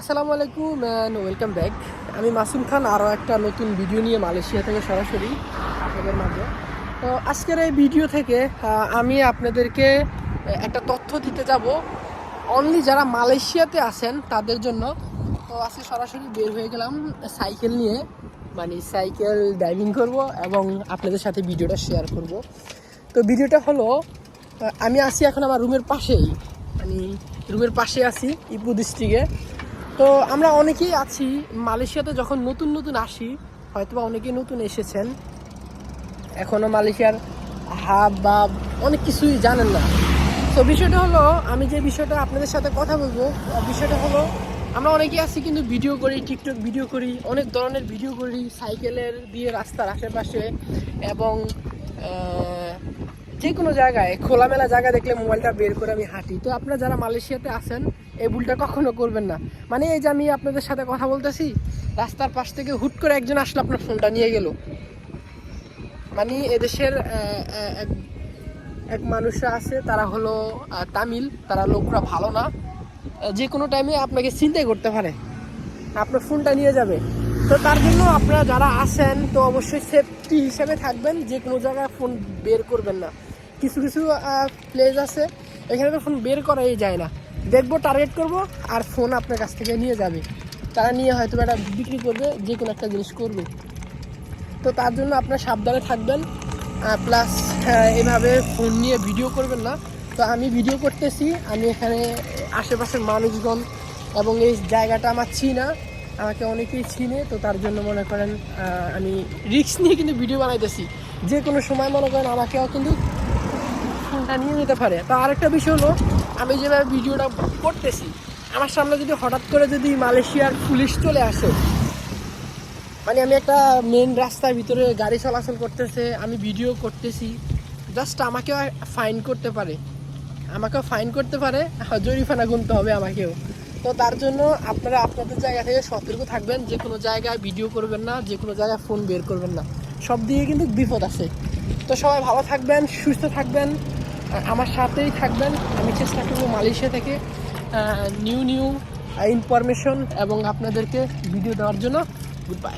আসসালামু আলাইকুম and welcome back. আমি মাসুম খান, আরও একটা নতুন ভিডিও নিয়ে মালয়েশিয়া থেকে সরাসরি আপনাদের মাঝে। তো আজকের এই ভিডিও থেকে আমি আপনাদেরকে একটা তথ্য দিতে যাব অনলি যারা মালয়েশিয়াতে আছেন তাদের জন্য। তো আজকে সরাসরি বের হয়ে গেলাম সাইকেল নিয়ে, মানে সাইকেল ড্রাইভিং করব এবং আপনাদের সাথে ভিডিওটা শেয়ার করব। তো ভিডিওটা হলো, আমি আছি এখন আমার রুমের পাশেই, মানে রুমের পাশে আছি ইপু ডিস্ট্রিক্টে। তো আমরা অনেকেই আছি মালয়েশিয়াতে, যখন নতুন নতুন আসি হয়তোবা অনেকেই নতুন এসেছেন, এখনও মালয়েশিয়ার হাব বা অনেক কিছুই জানেন না। তো বিষয়টা হলো, আমি যে বিষয়টা আপনাদের সাথে কথা বলবো, বিষয়টা হলো আমরা অনেকেই আছি কিন্তু ভিডিও করি, টিকটক ভিডিও করি, অনেক ধরনের ভিডিও করি সাইকেলের দিয়ে রাস্তার আশেপাশে, এবং যে কোনো জায়গায় খোলামেলা জায়গা দেখলে মোবাইলটা বের করে আমি হাঁটি। তো আপনারা যারা মালয়েশিয়াতে আছেন এই ভুলটা কখনো করবেন না। মানে এই যে আমি আপনাদের সাথে কথা বলতেছি, রাস্তার পাশ থেকে হুট করে একজন আসলে আপনার ফোনটা নিয়ে গেল, মানে এদেশের এক মানুষরা আছে, তারা হলো তামিল, তারা লোকরা ভালো না, যে কোনো টাইমে আপনাকে চিন্তাই করতে পারে, আপনার ফোনটা নিয়ে যাবে। তো তার জন্য আপনারা যারা আছেন তো অবশ্যই সেফটি হিসেবে থাকবেন, যে কোনো জায়গায় ফোন বের করবেন না। কিছু কিছু প্লেস আছে এখানে তো ফোন বের করাই যায় না, দেখবো টার্গেট করব আর ফোন আপনার কাছ থেকে নিয়ে যাবে, তারা নিয়ে হয়তো একটা বিক্রি করবে, যে কোনো একটা জিনিস করবে। তো তার জন্য আপনারা সাবধানে থাকবেন, প্লাস এভাবে ফোন নিয়ে ভিডিও করবেন না। তো আমি ভিডিও করতেছি, আমি এখানে আশেপাশের মানুষজন এবং এই জায়গাটা আমার চিনা, আমাকে অনেকেই চিনে, তো তার জন্য মনে করেন আমি রিস্ক নিয়ে কিন্তু ভিডিও বানাইতেছি। যে কোনো সময় মনে করেন আমাকেও কিন্তু ফোনটা নিয়ে নিতে পারে। তো আরেকটা বিষয় হলো, আমি যেভাবে ভিডিওটা করতেছি, আমার সামনে যদি হঠাৎ করে যদি মালয়েশিয়ার পুলিশ চলে আসে, মানে আমি একটা মেন রাস্তার ভিতরে গাড়ি চলাচল করতেছে, আমি ভিডিও করতেছি, জাস্ট আমাকেও ফাইন করতে পারে, জরিমানা গুনতে হবে আমাকেও। তো তার জন্য আপনারা আপনাদের জায়গা থেকে সতর্ক থাকবেন, যে কোনো জায়গায় ভিডিও করবেন না, যে কোনো জায়গায় ফোন বের করবেন না, সব দিকে কিন্তু বিপদ আছে। তো সবাই ভালো থাকবেন, সুস্থ থাকবেন, আমার সাথেই থাকবেন। আমি চেষ্টা করবো মালয়েশিয়া থেকে নিউ ইনফরমেশন এবং আপনাদেরকে ভিডিও দেওয়ার জন্য। Good bye.